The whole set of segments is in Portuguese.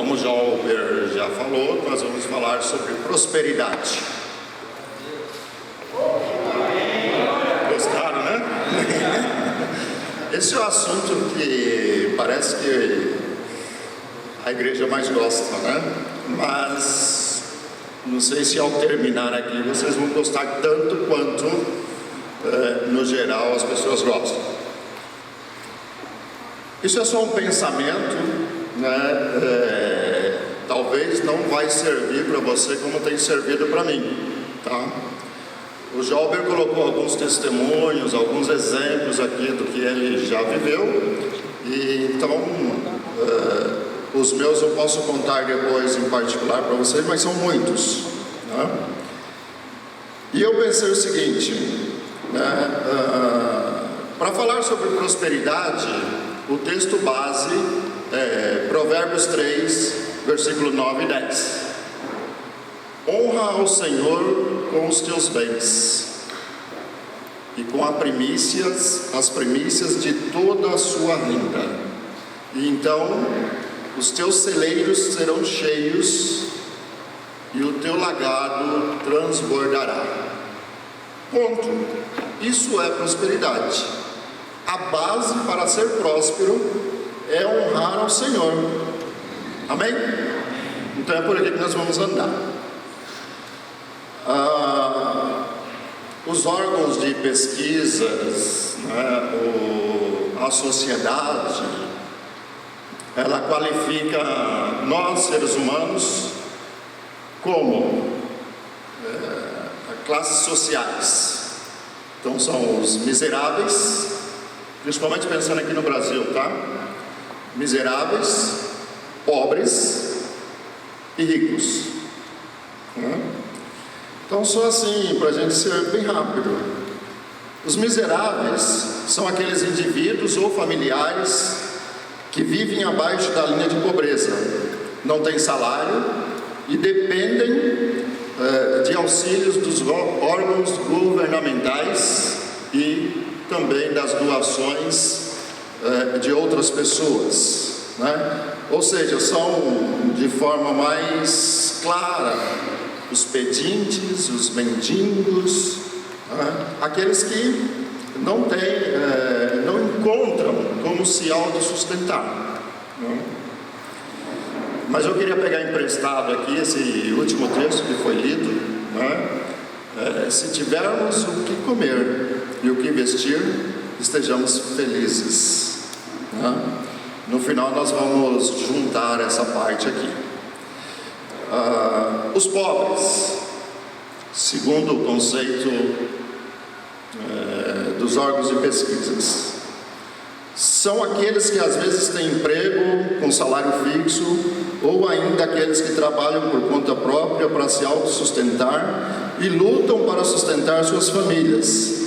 como já o Albert já falou, nós vamos falar sobre prosperidade. Gostaram, né? Esse é o assunto que parece que a igreja mais gosta, né? Mas não sei se ao terminar aqui vocês vão gostar tanto quanto no geral as pessoas gostam. Isso é só um pensamento, né? Talvez não vai servir para você como tem servido para mim, tá? O Jalber colocou alguns testemunhos, alguns exemplos aqui do que ele já viveu, e então os meus eu posso contar depois em particular para vocês, mas são muitos, né? E eu pensei o seguinte, né? Para falar sobre prosperidade, o texto base é Provérbios 3, versículo 9 e 10. Honra ao Senhor com os teus bens e com as primícias de toda a sua renda, e então os teus celeiros serão cheios e o teu lagado transbordará. Ponto. Isso é prosperidade. A base para ser próspero é honrar ao Senhor. Amém? Então é por aqui que nós vamos andar. Os órgãos de pesquisas, né, a sociedade, ela qualifica nós, seres humanos, como classes sociais. Então são os miseráveis, principalmente pensando aqui no Brasil, tá? Miseráveis, pobres e ricos, né? Então só assim, para a gente ser bem rápido. Os miseráveis são aqueles indivíduos ou familiares que vivem abaixo da linha de pobreza, não têm salário e dependem de auxílios dos órgãos governamentais e também das doações de outras pessoas, né? Ou seja, são de forma mais clara os pedintes, os mendigos, né? Aqueles que não encontram como se autossustentar, né? Mas eu queria pegar emprestado aqui esse último texto que foi lido, né? Se tivermos o que comer e o que vestir, estejamos felizes, né? No final nós vamos juntar essa parte aqui. Os pobres, segundo o conceito dos órgãos de pesquisas, são aqueles que às vezes têm emprego com salário fixo, ou ainda aqueles que trabalham por conta própria para se autossustentar e lutam para sustentar suas famílias,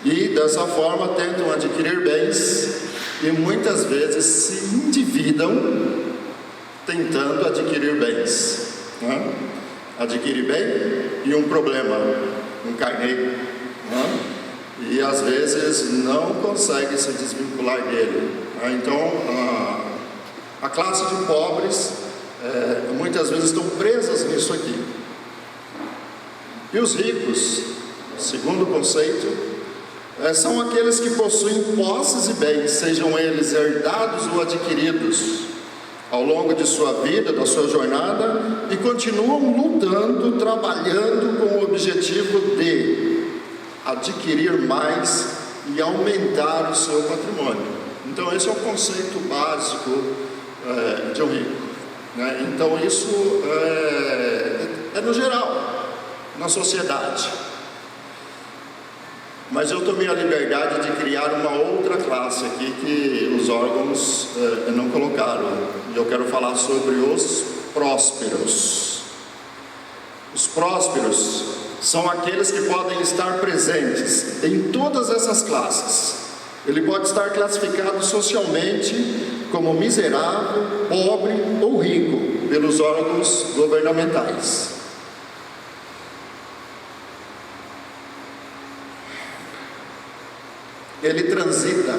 e dessa forma tentam adquirir bens e muitas vezes se endividam tentando adquirir bens, né? Adquire bem e um problema, um carnê, né? E às vezes não consegue se desvincular dele, né? Então a classe de pobres muitas vezes estão presas nisso aqui. E os ricos, segundo o conceito, são aqueles que possuem posses e bens, sejam eles herdados ou adquiridos ao longo de sua vida, da sua jornada, e continuam lutando, trabalhando com o objetivo de adquirir mais e aumentar o seu patrimônio. Então esse é o conceito básico de um rico, né? Então isso é no geral, na sociedade. Mas eu tomei a liberdade de criar uma outra classe aqui que os órgãos não colocaram. E eu quero falar sobre os prósperos. Os prósperos são aqueles que podem estar presentes em todas essas classes. Ele pode estar classificado socialmente como miserável, pobre ou rico pelos órgãos governamentais. Ele transita,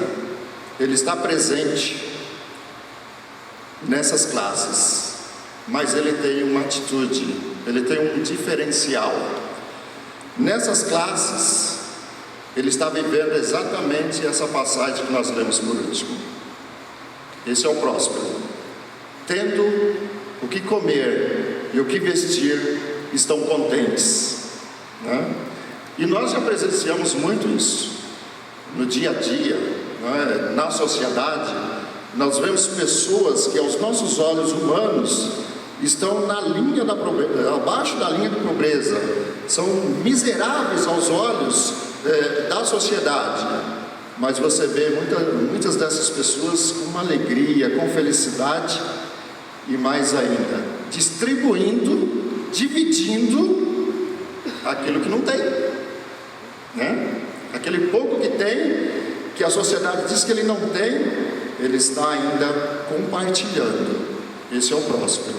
ele está presente nessas classes. mas ele tem uma atitude, ele tem um diferencial. Nessas classes, ele está vivendo exatamente essa passagem que nós lemos por último. Esse é o próspero. Tendo o que comer e o que vestir, estão contentes, né? E nós já presenciamos muito isso no dia a dia, né? Na sociedade. Nós vemos pessoas que aos nossos olhos humanos estão na linha da pobreza, abaixo da linha de pobreza, são miseráveis aos olhos da sociedade, mas você vê muitas dessas pessoas com uma alegria, com felicidade, e mais ainda, distribuindo, dividindo aquilo que não tem, né? Aquele pouco que tem, que a sociedade diz que ele não tem, ele está ainda compartilhando. Esse é o próspero,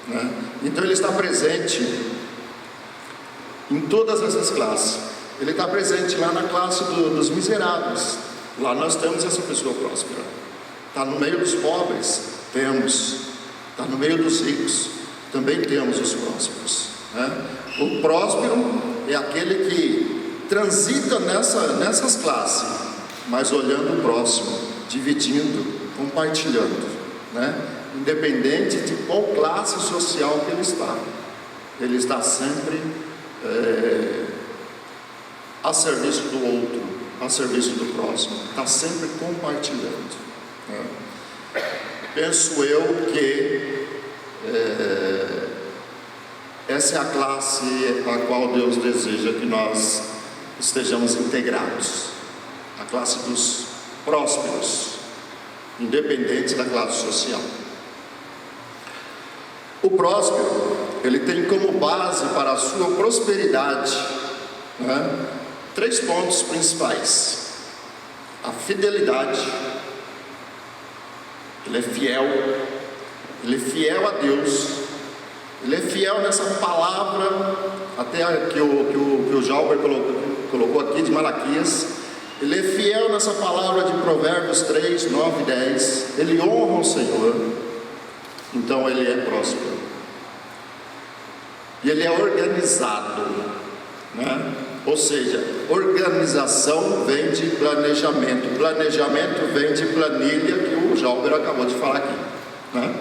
né? Então ele está presente em todas essas classes. Ele está presente lá na classe dos miseráveis. Lá nós temos essa pessoa próspera. Está no meio dos pobres, temos. Está no meio dos ricos, também temos os prósperos, né? O próspero é aquele que transita nessas classes, mas olhando o próximo, dividindo, compartilhando, né? Independente de qual classe social que ele está sempre a serviço do outro, a serviço do próximo, está sempre compartilhando, né? Penso eu que essa é a classe a qual Deus deseja que nós estejamos integrados, a classe dos prósperos, independente da classe social. O próspero, ele tem como base para a sua prosperidade, né, 3 pontos principais: a fidelidade. Ele é fiel a Deus, ele é fiel nessa palavra, até que o Jalber colocou aqui de Malaquias. Ele é fiel nessa palavra de Provérbios 3, 9 e 10. Ele honra o Senhor, então ele é próspero. E ele é organizado, né? Ou seja, organização vem de planejamento, planejamento vem de planilha, que o Jalber acabou de falar aqui, né?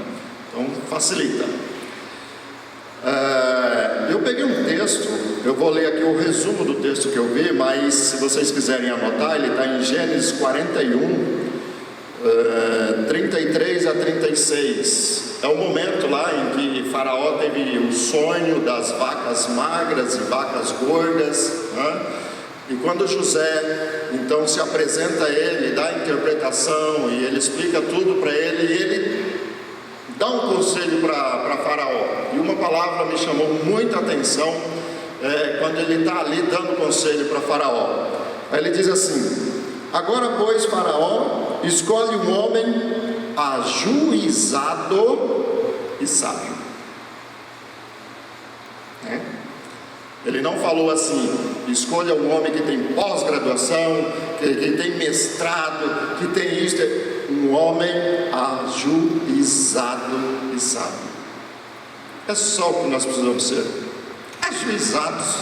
Então facilita. Eu peguei um texto, eu vou ler aqui o resumo do texto que eu vi, mas se vocês quiserem anotar, ele está em Gênesis 41, 33 a 36. É o momento lá em que Faraó teve o sonho das vacas magras e vacas gordas, né? E quando José então se apresenta a ele, dá a interpretação e ele explica tudo para ele, e ele dá um conselho para Faraó. E uma palavra me chamou muita atenção quando ele está ali dando conselho para Faraó. Aí ele diz assim: agora pois, Faraó, escolhe um homem ajuizado e sábio. Ele não falou assim: escolha um homem que tem pós-graduação, que tem mestrado, que tem isto. Um homem ajuizado e sábio. É só o que nós precisamos ser, ajuizados,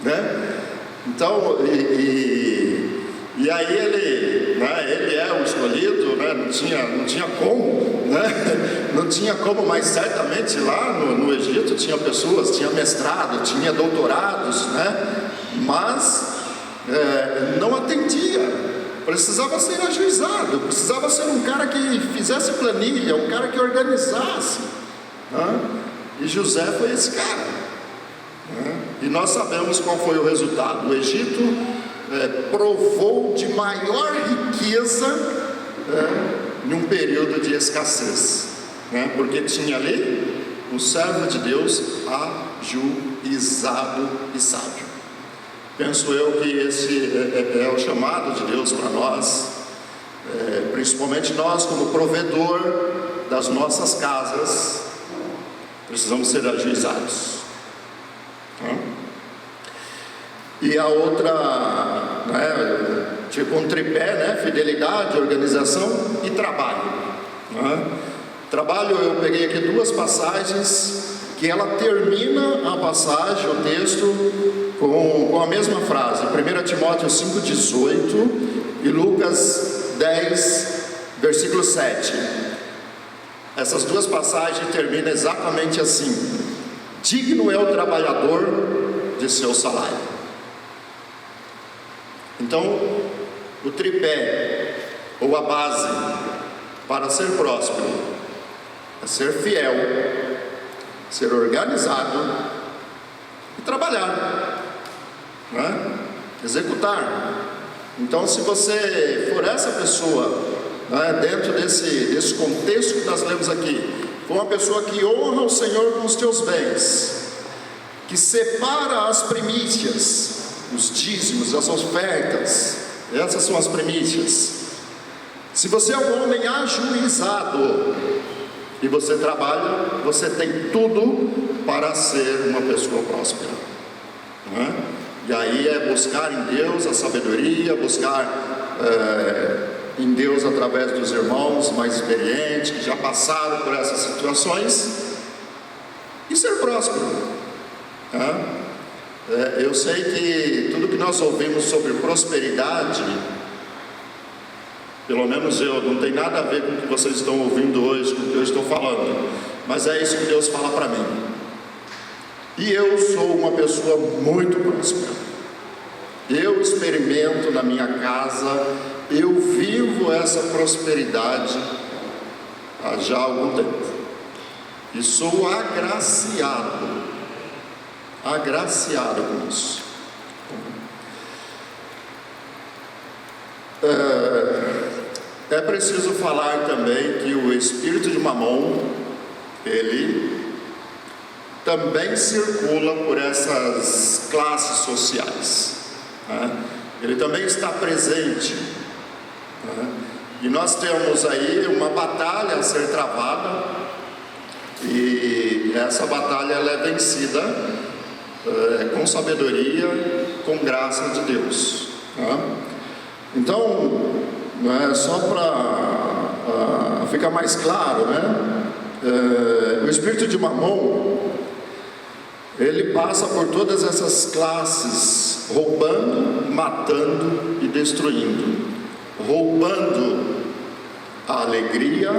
né? Então, e aí ele, né, ele é o escolhido, né? Não tinha como, né? Não tinha como, mas certamente lá no Egito tinha pessoas, tinha mestrado, tinha doutorados, né? Mas não atendia. Precisava ser ajuizado, precisava ser um cara que fizesse planilha, um cara que organizasse, né? E José foi esse cara, né? E nós sabemos qual foi o resultado. O Egito provou de maior riqueza num período de escassez, né? Porque tinha ali um servo de Deus ajuizado e sábio. Penso eu que esse é o chamado de Deus para nós, principalmente nós como provedor das nossas casas, precisamos ser ajuizados, né? E a outra, né, tipo um tripé, né? Fidelidade, organização e trabalho, né? Trabalho, eu peguei aqui duas passagens que ela termina a passagem, o texto, com a mesma frase, 1 Timóteo 5,18 e Lucas 10, versículo 7. Essas duas passagens terminam exatamente assim: digno é o trabalhador de seu salário. Então, o tripé, ou a base, para ser próspero, é ser fiel, ser organizado e trabalhar, né? Executar. Então, se você for essa pessoa, né, dentro desse contexto que nós lemos aqui, for uma pessoa que honra o Senhor com os teus bens, que separa as primícias, os dízimos, as ofertas, essas são as primícias. Se você é um homem ajuizado e você trabalha, você tem tudo para ser uma pessoa próspera, não é? E aí é buscar em Deus a sabedoria, buscar em Deus através dos irmãos mais experientes, que já passaram por essas situações, e ser próspero, né? Eu sei que tudo que nós ouvimos sobre prosperidade, pelo menos eu, não tem nada a ver com o que vocês estão ouvindo hoje, com o que eu estou falando, mas é isso que Deus fala para mim. E eu sou uma pessoa muito próspera. Eu experimento na minha casa, eu vivo essa prosperidade há já algum tempo. E sou agraciado com isso. É preciso falar também que o espírito de Mamon, ele também circula por essas classes sociais, né? Ele também está presente, né? E nós temos aí uma batalha a ser travada, e essa batalha ela é vencida com sabedoria, com graça de Deus, né? Então, só para ficar mais claro, né? O espírito de Mamon, ele passa por todas essas classes, roubando, matando e destruindo. Roubando a alegria,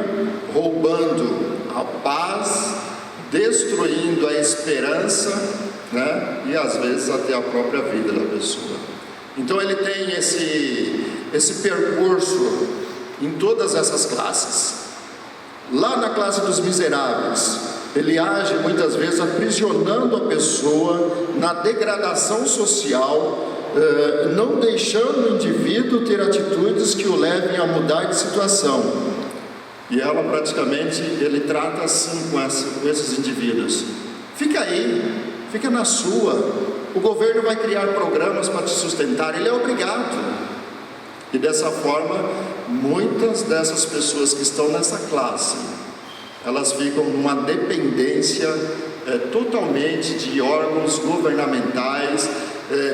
roubando a paz, destruindo a esperança, né? E às vezes até a própria vida da pessoa. Então ele tem esse percurso em todas essas classes. Lá na classe dos miseráveis, ele age muitas vezes aprisionando a pessoa na degradação social, não deixando o indivíduo ter atitudes que o levem a mudar de situação. E ela praticamente, ele trata assim com esses indivíduos: fica aí, fica na sua, o governo vai criar programas para te sustentar, ele é obrigado. E dessa forma, muitas dessas pessoas que estão nessa classe, elas ficam numa dependência totalmente de órgãos governamentais,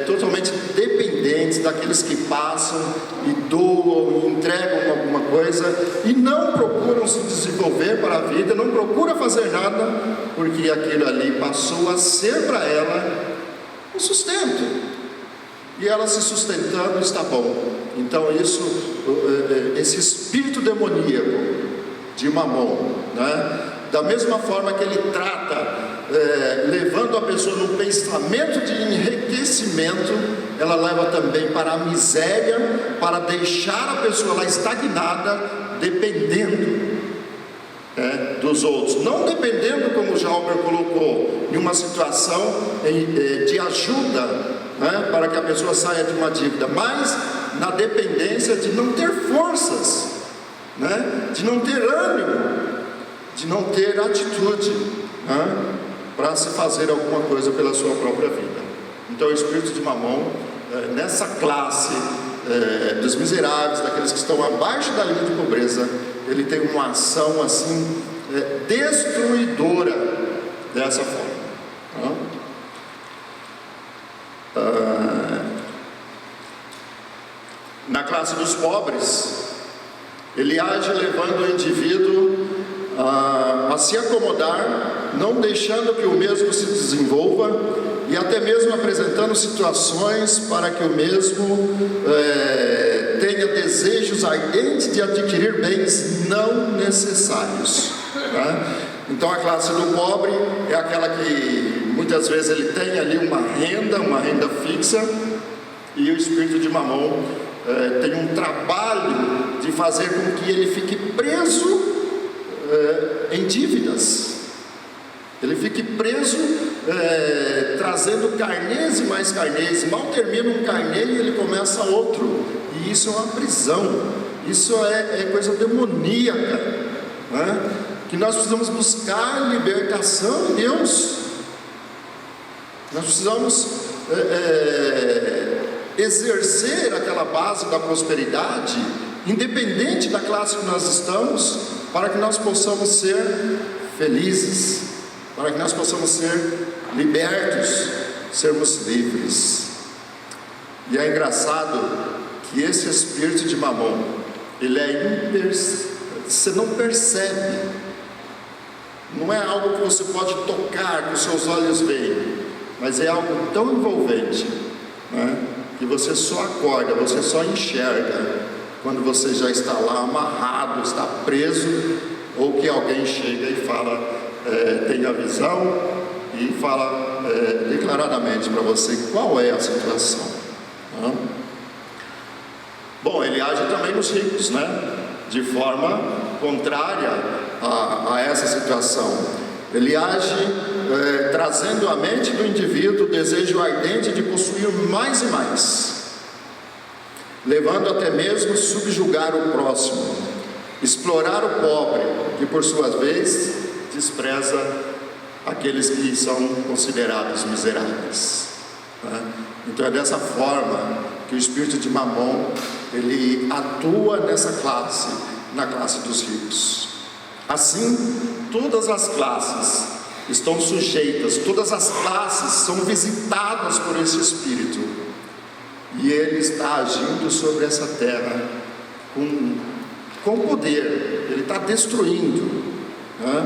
totalmente dependentes daqueles que passam e doam, e entregam alguma coisa, e não procuram se desenvolver para a vida, não procuram fazer nada, porque aquilo ali passou a ser para ela um sustento, e ela se sustentando está bom. Então esse espírito demoníaco de Mamon, né? Da mesma forma que ele trata, levando a pessoa num pensamento de enriquecimento, ela leva também para a miséria, para deixar a pessoa lá estagnada, dependendo dos outros, não dependendo, como o Jalber colocou, em uma situação de ajuda, né, para que a pessoa saia de uma dívida, mas na dependência de não ter forças, né, de não ter ânimo, de não ter atitude, né, para se fazer alguma coisa pela sua própria vida. Então o espírito de Mamon, nessa classe dos miseráveis, daqueles que estão abaixo da linha de pobreza, ele tem uma ação assim destruidora dessa forma, né? Na classe dos pobres, ele age levando o indivíduo a se acomodar, não deixando que o mesmo se desenvolva e até mesmo apresentando situações para que o mesmo tenha desejos ardentes de adquirir bens não necessários, tá? Então a classe do pobre é aquela que muitas vezes ele tem ali uma renda fixa, e o espírito de Mamon tem um trabalho de fazer com que ele fique preso em dívidas. Ele fique preso trazendo carnês e mais carnês. Mal termina um carnê e ele começa outro. E isso é uma prisão. Isso é coisa demoníaca, né? Que nós precisamos buscar libertação em Deus. Nós precisamos exercer aquela base da prosperidade, independente da classe que nós estamos, para que nós possamos ser felizes, para que nós possamos ser libertos, sermos livres. E é engraçado que esse espírito de Mamon, ele você não percebe, não é algo que você pode tocar, que os seus olhos veem, mas é algo tão envolvente, né, que você só acorda, você só enxerga quando você já está lá amarrado, está preso, ou que alguém chega e fala, tem a visão e fala declaradamente para você qual é a situação, né? Bom, ele age também nos ricos, né? De forma contrária a essa situação. Ele age trazendo à mente do indivíduo o desejo ardente de possuir mais e mais, levando até mesmo subjugar o próximo, explorar o pobre, que por sua vez despreza aqueles que são considerados miseráveis, né? Então é dessa forma que o espírito de Mamon, ele atua nessa classe, na classe dos ricos. Assim, todas as classes estão sujeitas, todas as classes são visitadas por esse espírito, e ele está agindo sobre essa terra com poder, ele está destruindo, né?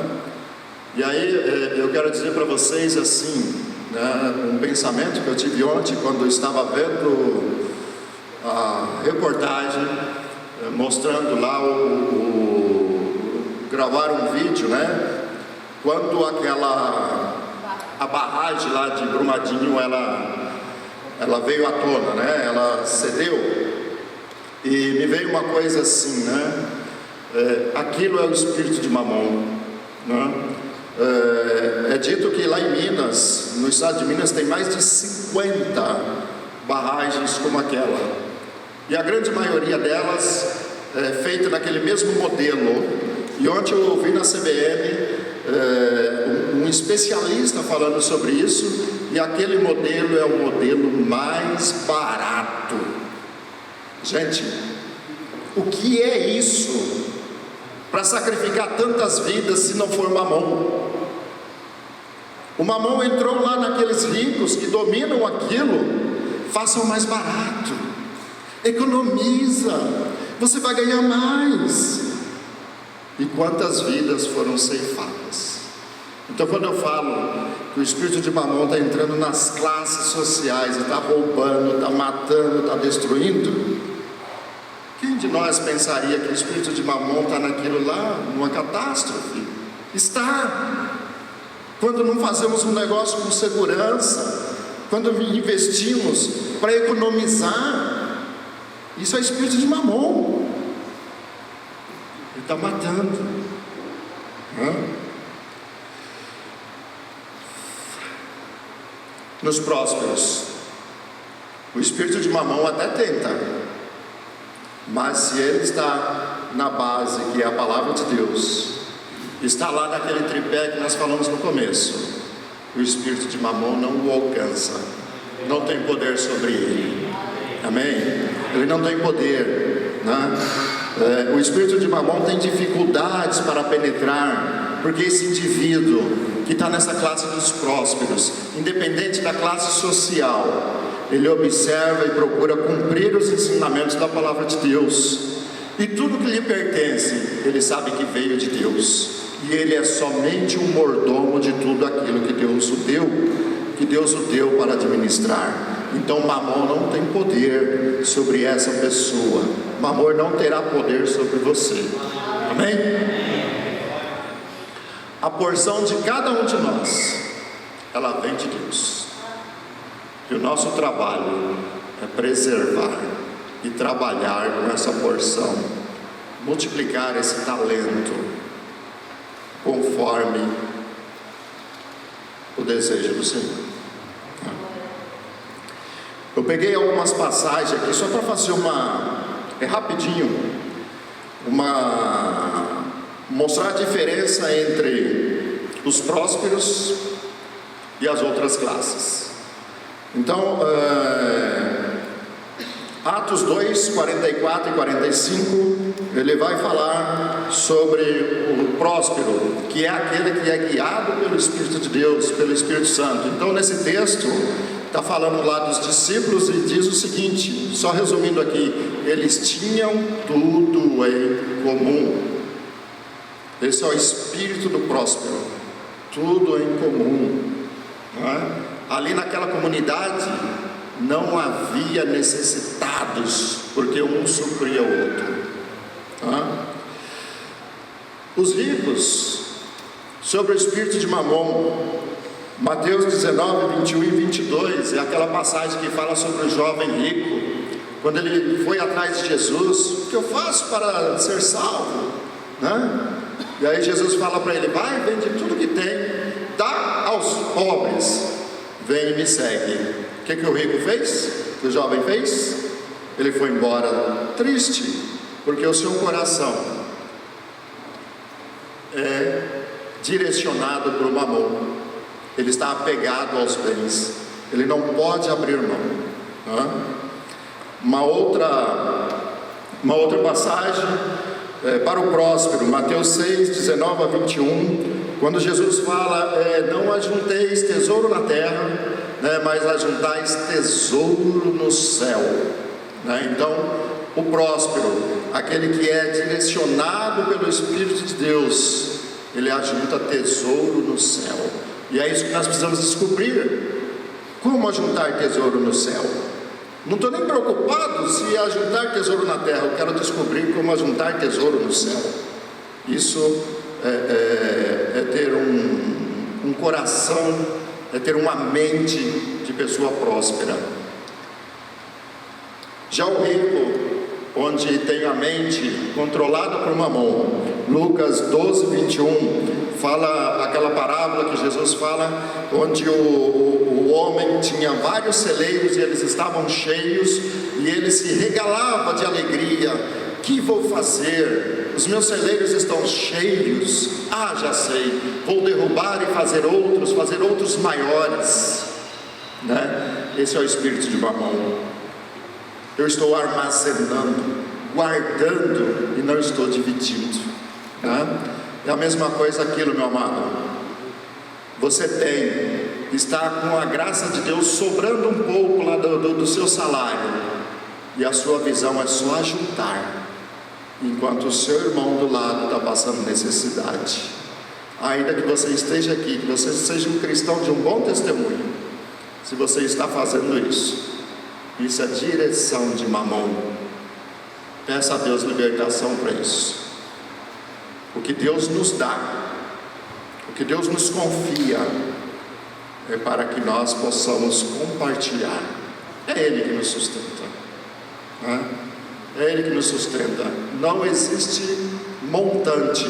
E aí eu quero dizer para vocês assim, né, um pensamento que eu tive ontem quando eu estava vendo a reportagem mostrando lá gravaram um vídeo, né, quando a barragem lá de Brumadinho ela veio à tona, né, ela cedeu, e me veio uma coisa assim, né, aquilo é o espírito de Mamon, né? É dito que lá em Minas, no estado de Minas, tem mais de 50 barragens como aquela, e a grande maioria delas é feita naquele mesmo modelo. E ontem eu ouvi na CBN um especialista falando sobre isso, e aquele modelo é o modelo mais barato. Gente, o que é isso para sacrificar tantas vidas se não for Mamon? O Mamon entrou lá naqueles ricos que dominam aquilo. Façam mais barato, economiza, você vai ganhar mais. E quantas vidas foram ceifadas? Então, quando eu falo que o espírito de Mamon está entrando nas classes sociais, está roubando, está matando, está destruindo, quem de nós pensaria que o espírito de Mamon está naquilo lá, numa catástrofe? Está. Quando não fazemos um negócio com segurança, quando investimos para economizar, isso é espírito de Mamon. Ele está matando. Nos prósperos, o espírito de Mamon até tenta, mas se ele está na base, que é a palavra de Deus, está lá naquele tripé que nós falamos no começo, o espírito de Mamon não o alcança, não tem poder sobre ele. Amém? Ele não tem poder, né? O espírito de Mamon tem dificuldades para penetrar, porque esse indivíduo que está nessa classe dos prósperos, independente da classe social, ele observa e procura cumprir os ensinamentos da palavra de Deus, e tudo que lhe pertence, ele sabe que veio de Deus, e ele é somente um mordomo de tudo aquilo que Deus o deu para administrar. Então Mamon não tem poder sobre essa pessoa. Mamon não terá poder sobre você. Amém? A porção de cada um de nós, ela vem de Deus. E o nosso trabalho é preservar e trabalhar com essa porção, multiplicar esse talento conforme o desejo do Senhor. Eu peguei algumas passagens aqui só para fazer mostrar a diferença entre os prósperos e as outras classes. Então, Atos 2, 44 e 45, ele vai falar sobre o próspero, que é aquele que é guiado pelo Espírito de Deus, pelo Espírito Santo. Então, nesse texto, está falando lá dos discípulos e diz o seguinte, só resumindo aqui: eles tinham tudo em comum. Esse é o espírito do próspero, tudo em comum, não é? Ali naquela comunidade não havia necessitados, porque um supria o outro, não é? Os ricos, sobre o espírito de Mamon, Mateus 19, 21 e 22, é aquela passagem que fala sobre o jovem rico, quando ele foi atrás de Jesus: o que eu faço para ser salvo? Né? E aí Jesus fala para ele: vai, vende tudo que tem, dá aos pobres, vem e me segue. O que o rico fez? O que o jovem fez? Ele foi embora triste, porque o seu coração é direcionado para o Mamon. Ele está apegado aos bens, ele não pode abrir mão, né? Uma outra passagem para o próspero, Mateus 6, 19 a 21, quando Jesus fala: não ajunteis tesouro na terra, né, mas ajuntais tesouro no céu, né? Então, o próspero, aquele que é direcionado pelo Espírito de Deus, ele ajunta tesouro no céu. E é isso que nós precisamos descobrir: como ajuntar tesouro no céu. Não estou nem preocupado se ajuntar tesouro na terra, eu quero descobrir como ajuntar tesouro no céu. Isso é ter um coração, é ter uma mente de pessoa próspera. Já o rico, onde tem a mente controlada por Mamon, Lucas 12, 21, fala aquela parábola que Jesus fala, onde o homem tinha vários celeiros e eles estavam cheios, e ele se regalava de alegria: que vou fazer? Os meus celeiros estão cheios. Já sei, vou derrubar e fazer outros maiores, né? Esse é o espírito de Mamon. Eu estou armazenando, guardando, e não estou dividindo, né? É a mesma coisa aquilo, meu amado. Você está com a graça de Deus sobrando um pouco lá do seu salário, e a sua visão é só ajuntar, enquanto o seu irmão do lado está passando necessidade. Ainda que você esteja aqui, que você seja um cristão de um bom testemunho, se você está fazendo isso é direção de Mamon. Peça a Deus libertação para isso. O que Deus nos dá, o que Deus nos confia, é para que nós possamos compartilhar. É Ele que nos sustenta, né? É Ele que nos sustenta. Não existe montante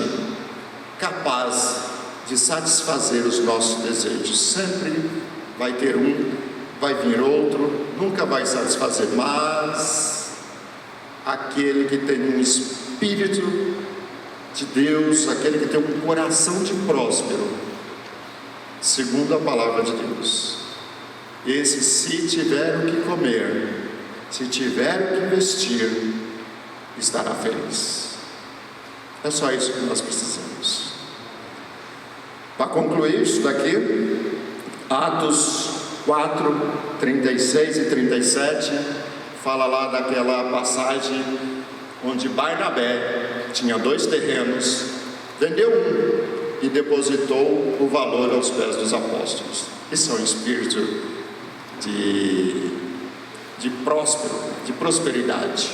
capaz de satisfazer os nossos desejos. Sempre vai ter vai vir outro, nunca vai satisfazer. Mas aquele que tem um espírito de Deus, aquele que tem um coração de próspero, segundo a palavra de Deus, esse, se tiver o que comer, se tiver o que vestir, estará feliz. É só isso que nós precisamos. Para concluir isso daqui, Atos 4, 36 e 37, fala lá daquela passagem onde Barnabé tinha 2 terrenos, vendeu um e depositou o valor aos pés dos apóstolos. Esse é um espírito de próspero, de prosperidade.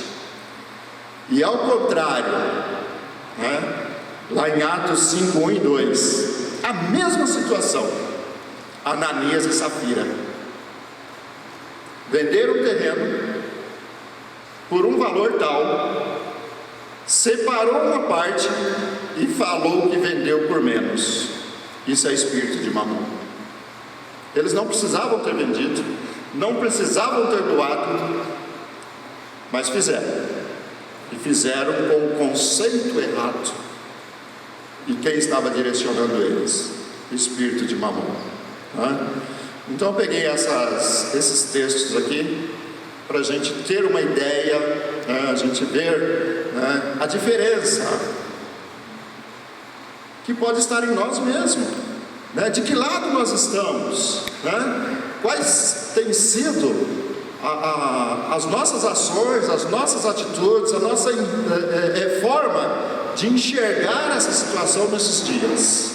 E ao contrário, né, lá em Atos 5, 1 e 2, a mesma situação, Ananias e Safira venderam o terreno por um valor tal, separou uma parte e falou que vendeu por menos. Isso é espírito de Mamon. Eles não precisavam ter vendido, não precisavam ter doado, mas fizeram. E fizeram com o conceito errado. E quem estava direcionando eles? O espírito de Mamon. Então eu peguei esses textos aqui para a gente ter uma ideia, a gente ver a diferença que pode estar em nós mesmos, de que lado nós estamos, quais têm sido as nossas ações, as nossas atitudes, a nossa forma de enxergar essa situação nesses dias.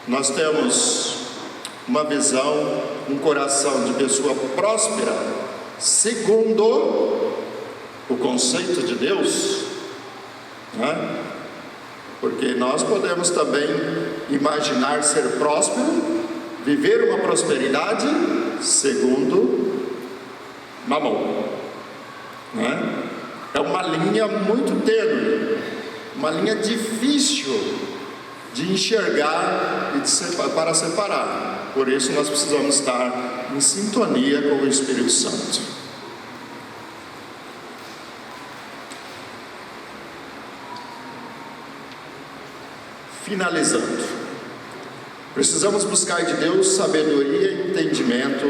Nós temos uma visão, um coração de pessoa próspera, segundo o conceito de Deus, porque nós podemos também imaginar ser próspero, viver uma prosperidade segundo Mamon. É uma linha muito tênue, uma linha difícil de enxergar e para separar. Por isso nós precisamos estar em sintonia com o Espírito Santo. Finalizando, precisamos buscar de Deus sabedoria e entendimento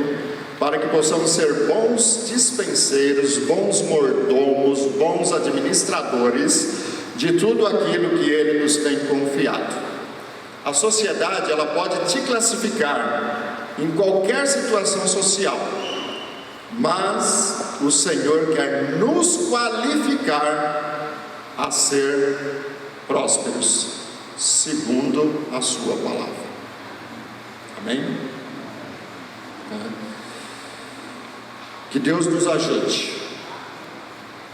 para que possamos ser bons dispenseiros, bons mordomos, bons administradores de tudo aquilo que Ele nos tem confiado. A sociedade, ela pode te classificar em qualquer situação social, mas o Senhor quer nos qualificar a ser prósperos, segundo a sua palavra. Amém? Que Deus nos ajude,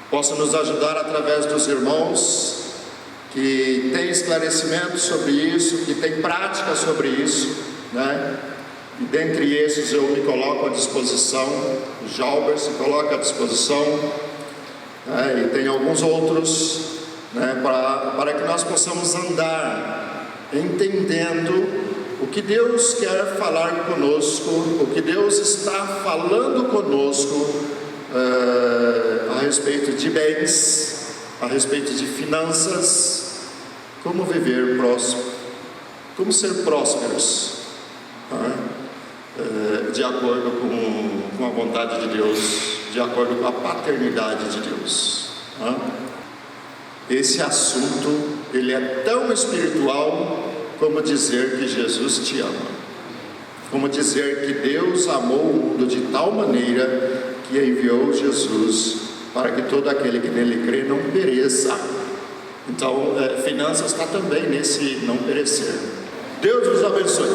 possa nos ajudar através dos irmãos que tem esclarecimento sobre isso, que tem prática sobre isso, e dentre esses eu me coloco à disposição, o Jalber se coloca à disposição, e tem alguns outros, para que nós possamos andar entendendo o que Deus quer falar conosco, o que Deus está falando conosco a respeito de bens, a respeito de finanças, como viver próspero, como ser prósperos, de acordo com a vontade de Deus, de acordo com a paternidade de Deus. Esse assunto, ele é tão espiritual como dizer que Jesus te ama, como dizer que Deus amou o mundo de tal maneira que enviou Jesus para que todo aquele que nele crê não pereça. Então, finanças está também nesse não perecer. Deus nos abençoe.